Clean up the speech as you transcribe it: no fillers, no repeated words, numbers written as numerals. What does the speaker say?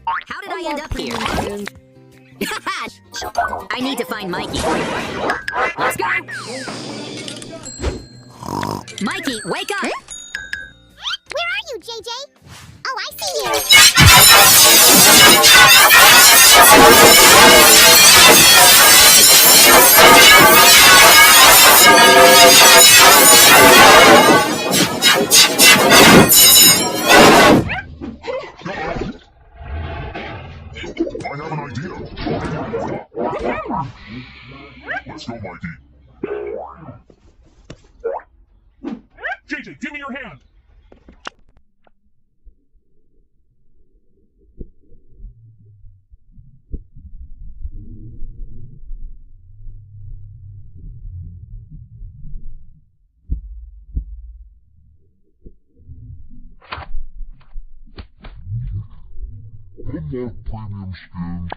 How did I end up here? I need to find Mikey. Let's go! Mikey, wake up! Where are you, JJ? Oh, I see you. I have an idea. Let's go, Mikey. JJ, give me your hand! One more premium skin.